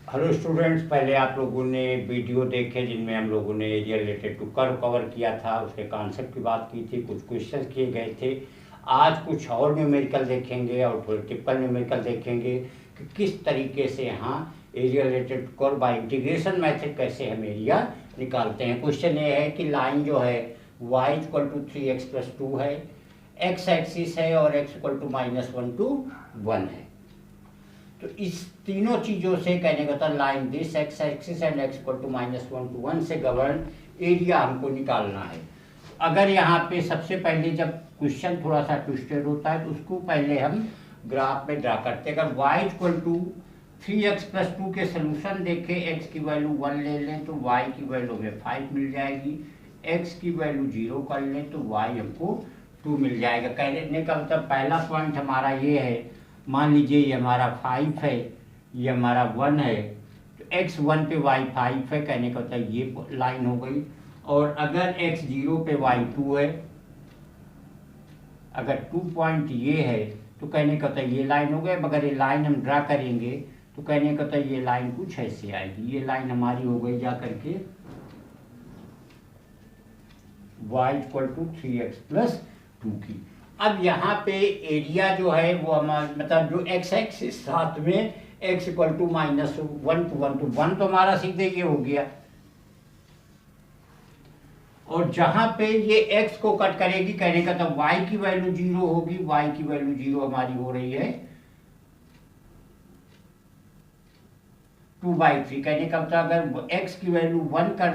Hello students, पहले आप लोगों ने वीडियो देखे जिनमें हम लोगों ने area related to curve cover किया था, उसके कॉन्सेप्ट की बात की थी, कुछ क्वेश्चन किए गए थे। आज कुछ और न्यूमेरिकल देखेंगे और थोड़े टिपिकल न्यूमेरिकल देखेंगे कि किस तरीके से यहाँ area related curve y integration method कैसे हम एरिया निकालते हैं। क्वेश्चन ये है कि लाइन जो है y इक्वल टू 3x+2 है, x एक्सिस है और x इक्वल टू -1 to 1 है। तो इस तीनों चीज़ों से कहने का था line this X axis and X equal to -1 to 1 से गवर्न एरिया हमको निकालना है। अगर यहाँ पे सबसे पहले जब क्वेश्चन थोड़ा सा ट्विस्टेड होता है तो उसको पहले हम ग्राफ में ड्रा करते हैं। अगर y इक्वल टू 3x+2 के सोल्यूशन देखें, x की वैल्यू 1 ले लें तो y की वैल्यू हमें 5 मिल जाएगी, x की वैल्यू 0 कर लें तो y हमको 2 मिल जाएगा। कहने का मतलब पहला पॉइंट हमारा ये है, मान लीजिए ये हमारा 5 है, ये हमारा 1 है, तो x 1 पे y 5 है, कहने का मतलब ये लाइन हो गई। और अगर x 0 पे y 2 है, अगर 2 पॉइंट ये है तो कहने का मतलब ये लाइन हो गए। मगर ये लाइन हम ड्रा करेंगे तो कहने का मतलब ये लाइन कुछ ऐसे आएगी, ये लाइन हमारी हो गई जा करके y इक्वल टू 3x+2 की। अब यहाँ पे एरिया जो है वो हमारा मतलब जो x एक्सिस साथ में x equal to -1 to 1 to 1 तो हमारा सीधे ये हो गया। और जहाँ पे ये x को कट करेगी, कहने का तो y की वैल्यू 0 होगी, y की वैल्यू 0 हमारी हो रही है 2/3। कहने का मतलब अगर x की वैल्यू 1 कर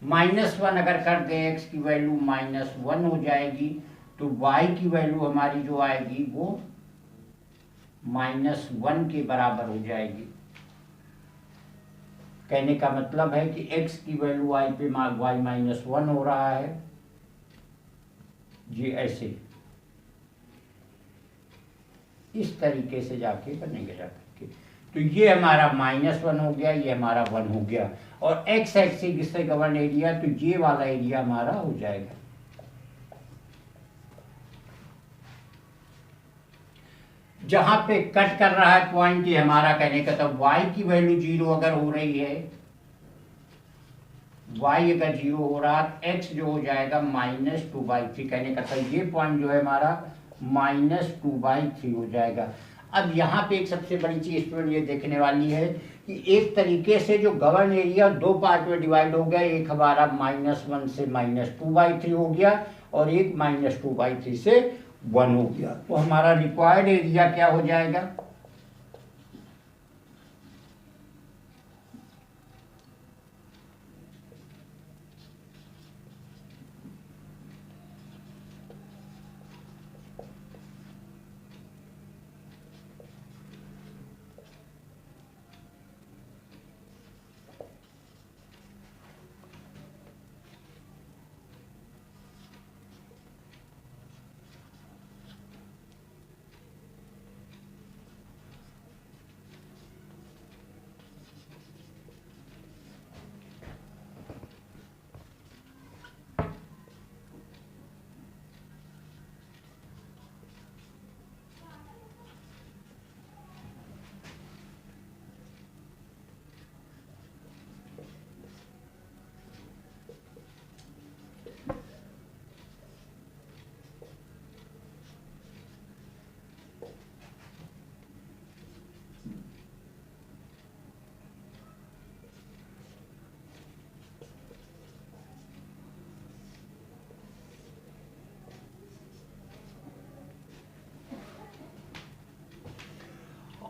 -1 अगर कर दें, x की वैल्यू -1 हो जाएगी तो y की वैल्यू हमारी जो आएगी वो -1 के बराबर हो जाएगी। कहने का मतलब है कि x की वैल्यू y पे y -1 हो रहा है, ये ऐसे इस तरीके से जाके बनेंगे जाकर के। तो ये हमारा -1 हो गया, ये हमारा 1 हो गया। और x एक्सिस से गवर्न एरिया तो ये वाला एरिया हमारा हो जाएगा। जहां पे कट कर रहा है पॉइंट ये हमारा, कहने का तो y की वैल्यू 0 अगर हो रही है, y अगर 0 हो रहा तो x जो हो जाएगा -2/3। कहने का तो ये पॉइंट जो है हमारा -2/3 हो जाएगा। अब यहाँ पे एक सबसे बड़ी चीज स्टूडेंट ये देखने वाली है कि एक तरीके से जो गवर्न एरिया दो पार्ट में डिवाइड हो गया, एक हमारा -1 से -2/3 हो गया और एक -2/3 से 1 हो गया। तो हमारा रिक्वायर्ड एरिया क्या हो जाएगा,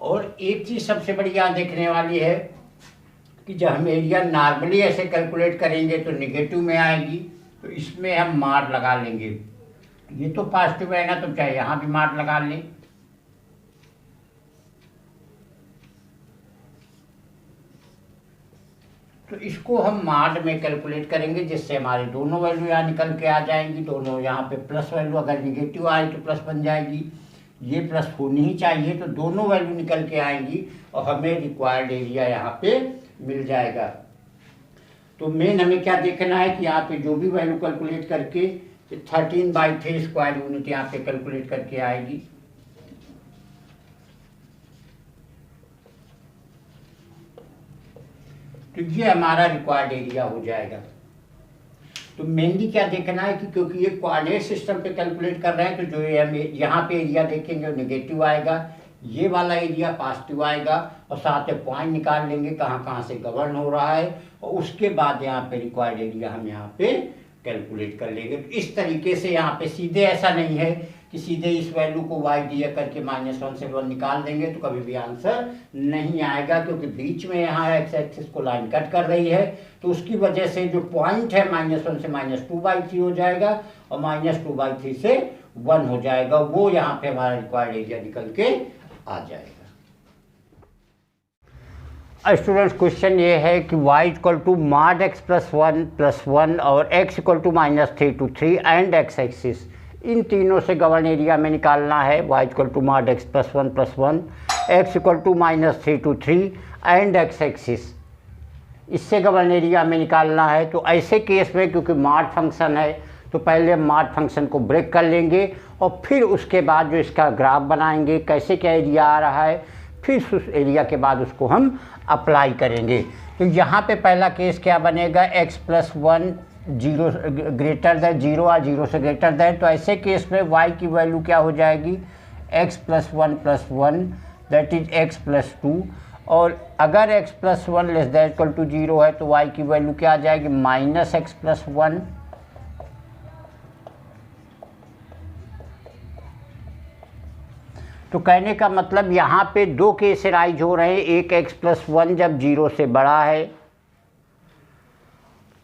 और एक चीज सबसे बड़ी यहाँ देखने वाली है कि जब हम एरिया नॉर्मली ऐसे कैलकुलेट करेंगे तो निगेटिव में आएगी, तो इसमें हम मार लगा लेंगे। ये तो पॉजिटिव है ना, तो चाहे यहाँ भी मार लगा लें। तो इसको हम मार्ड में कैलकुलेट करेंगे, जिससे हमारी दोनों वैल्यू यहाँ निकल के आ जाएंगी। दोनों यहाँ पे प्लस वैल्यू अगर निगेटिव आए तो प्लस बन जाएगी, ये प्लस होनी ही चाहिए, तो दोनों वैल्यू निकल के आएंगी और हमें रिक्वायर्ड एरिया यहाँ पे मिल जाएगा। तो मेन हमें क्या देखना है कि यहाँ पे जो भी वैल्यू कैलकुलेट करके 13/3 स्क्वायर यूनिट यहाँ पे कैलकुलेट करके आएगी। तो ये हमारा रिक्वायर्ड एरिया हो जाएगा। तो मेनली क्या देखना है कि क्योंकि ये कोऑर्डिनेट सिस्टम पे कैलकुलेट कर रहे हैं, तो जो हम यहाँ पे एरिया देखेंगे वो नेगेटिव आएगा, ये वाला एरिया पॉजिटिव आएगा, और साथ में पॉइंट निकाल लेंगे कहाँ कहाँ से गवर्न हो रहा है, और उसके बाद यहाँ पे रिक्वायर्ड एरिया हम यहाँ पे कैलकुलेट कर लेंगे। तो इस तरीके से यहाँ पे सीधे ऐसा नहीं है कि सीधे इस वैल्यू को वाई दिया करके -1 से 1 निकाल देंगे तो कभी भी आंसर नहीं आएगा, क्योंकि बीच में यहाँ एक्स एक्सिस को लाइन कट कर रही है, तो उसकी वजह से जो पॉइंट है -1 से -2/3 हो जाएगा, और -2/3 से 1 हो जाएगा, वो यहाँ पे हमारा रिक्वायर्ड एरिया निकल के आ जाएगा। स्टूडेंट्स क्वेश्चन ये है कि y equal to mod x + 1 और x equal to -3 to 3 and x axis, इन तीनों से गवर्न एरिया में निकालना है। y equal to mod x + 1 + 1, x equal to -3 to 3 and x axis, इससे गवर्न एरिया में निकालना है। तो ऐसे केस में क्योंकि mod फंक्शन है तो पहले हम mod फंक्शन को ब्रेक कर लेंगे, और फिर उसके बाद जो इसका ग्राफ बनाएंगे कैसे क्या एरिया आ रहा है, फिर उस एरिया के बाद उसको हम अप्लाई करेंगे। तो यहाँ पे पहला केस क्या बनेगा, x + 1 0 ग्रेटर दैन 0 और 0 से ग्रेटर दैन, तो ऐसे केस में y की वैल्यू क्या हो जाएगी, x + 1 + 1 दैट इज x + 2, और अगर x + 1 less than equal to 0 है तो y की वैल्यू क्या आ जाएगी, -x + 1। तो कहने का मतलब यहाँ पे दो केस राइज हो रहे हैं, एक x + 1 जब 0 से बड़ा है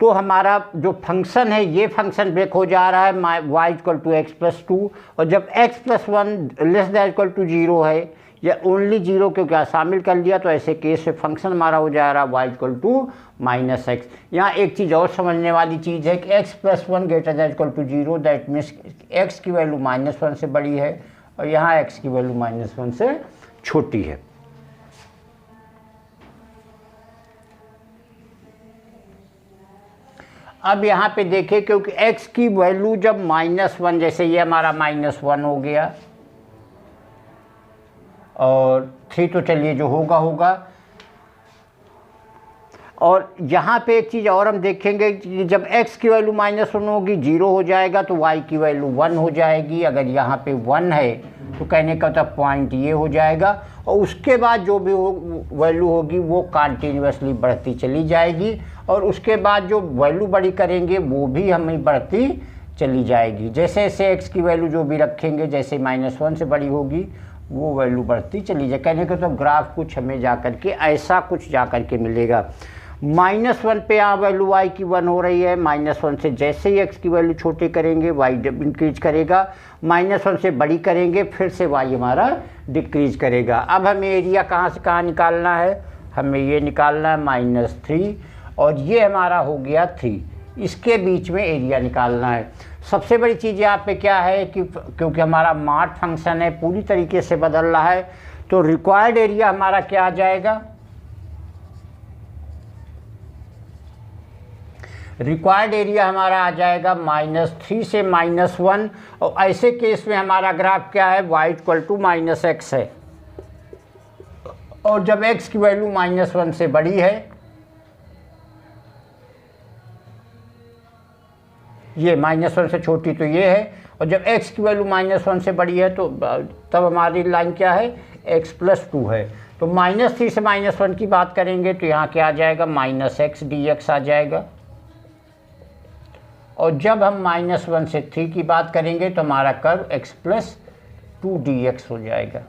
तो हमारा जो फंक्शन है ये फंक्शन ब्रेक हो जा रहा है y = x + 2, और जब x + 1 less than equal to 0 है या ओनली 0 को क्या शामिल कर लिया, तो ऐसे केस से फंक्शन हमारा हो जा रहा है y = -x। यहाँ एक चीज़ और समझने वाली चीज़ है कि x + 1 greater than equal to 0 दैट मीन्स x की वैल्यू -1 से बड़ी है, और यहाँ x की वैल्यू -1 से छोटी है। अब यहाँ पे देखें क्योंकि x की वैल्यू जब -1, जैसे ये हमारा -1 हो गया, और 3 तो चलिए जो होगा होगा, और यहाँ पे एक चीज़ और हम देखेंगे कि जब x की वैल्यू -1 होगी 0 हो जाएगा तो y की वैल्यू 1 हो जाएगी। अगर यहाँ पे 1 है तो कहने का मतलब पॉइंट ये हो जाएगा, और उसके बाद जो भी वैल्यू होगी वो कंटिन्यूसली बढ़ती चली जाएगी, और उसके बाद जो वैल्यू बड़ी करेंगे वो भी हमें बढ़ती चली जाएगी। जैसे जैसे x की वैल्यू जो भी रखेंगे, जैसे -1 से बड़ी होगी वो वैल्यू बढ़ती चली जाए। कहने का तो ग्राफ कुछ हमें जा कर के ऐसा कुछ जा कर के मिलेगा। -1 पे यहाँ वैल्यू y की 1 हो रही है, -1 से जैसे ही x की वैल्यू छोटी करेंगे y इंक्रीज करेगा, -1 से बड़ी करेंगे फिर से y हमारा डिक्रीज करेगा। अब हमें एरिया कहाँ से कहाँ निकालना है, हमें ये निकालना है -3, और ये हमारा हो गया 3, इसके बीच में एरिया निकालना है। सबसे बड़ी चीज़ यहाँ पे क्या है कि क्योंकि हमारा mod फंक्शन है पूरी तरीके से बदल रहा है, तो रिक्वायर्ड एरिया हमारा क्या आ जाएगा, रिक्वायर्ड एरिया हमारा आ जाएगा -3 से -1, और ऐसे केस में हमारा ग्राफ क्या है, y = -x है, और जब x की वैल्यू -1 से बड़ी है, ये -1 से छोटी तो ये है, और जब x की वैल्यू -1 से बड़ी है तो तब हमारी लाइन क्या है, x + 2 है। तो -3 से -1 की बात करेंगे तो यहाँ क्या आ जाएगा, -x dx आ जाएगा, और जब हम -1 से 3 की बात करेंगे तो हमारा कर्व x + 2 dx हो जाएगा।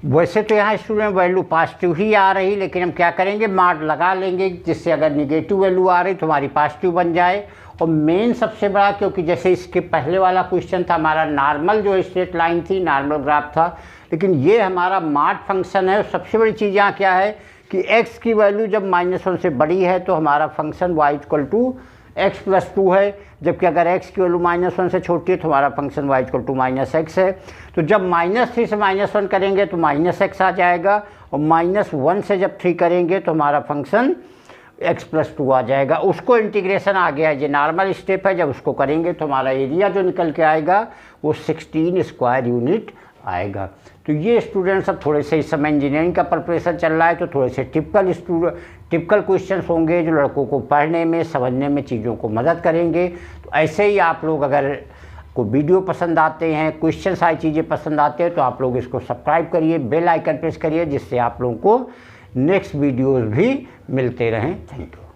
वैसे तो यहाँ स्टूडेंट वैल्यू पॉजिटिव ही आ रही, लेकिन हम क्या करेंगे, मार्क लगा लेंगे, जिससे अगर निगेटिव वैल्यू आ रही तो हमारी पॉजिटिव बन जाए। और मेन सबसे बड़ा, क्योंकि जैसे इसके पहले वाला क्वेश्चन था हमारा नॉर्मल जो स्ट्रेट लाइन थी, नॉर्मल ग्राफ था, लेकिन ये हमारा मार्ट फंक्शन है। और सबसे बड़ी चीज़ यहाँ क्या है कि x की वैल्यू जब -1 से बड़ी है तो हमारा फंक्शन y = x+2 है, जबकि अगर x की वैल्यू -1 से छोटी है तो हमारा फंक्शन y = -x है। तो जब -3 से -1 करेंगे तो -x आ जाएगा, और -1 से जब 3 करेंगे तो हमारा फंक्शन x+2 आ जाएगा। उसको इंटीग्रेशन आ गया है, ये नॉर्मल स्टेप है, जब उसको करेंगे तो हमारा एरिया जो निकल के आएगा वो 16 स्क्वायर यूनिट आएगा। तो ये स्टूडेंट सब थोड़े से, इस समय इंजीनियरिंग का प्रिपरेशन चल रहा है तो थोड़े से टिपिकल क्वेश्चंस होंगे जो लड़कों को पढ़ने में, समझने में चीज़ों को मदद करेंगे। तो ऐसे ही आप लोग अगर को वीडियो पसंद आते हैं, क्वेश्चन सारी चीज़ें पसंद आते हैं तो आप लोग इसको सब्सक्राइब करिए, बेल आइकन प्रेस करिए, जिससे आप लोगों को नेक्स्ट वीडियोज़ भी मिलते रहें। Thank you.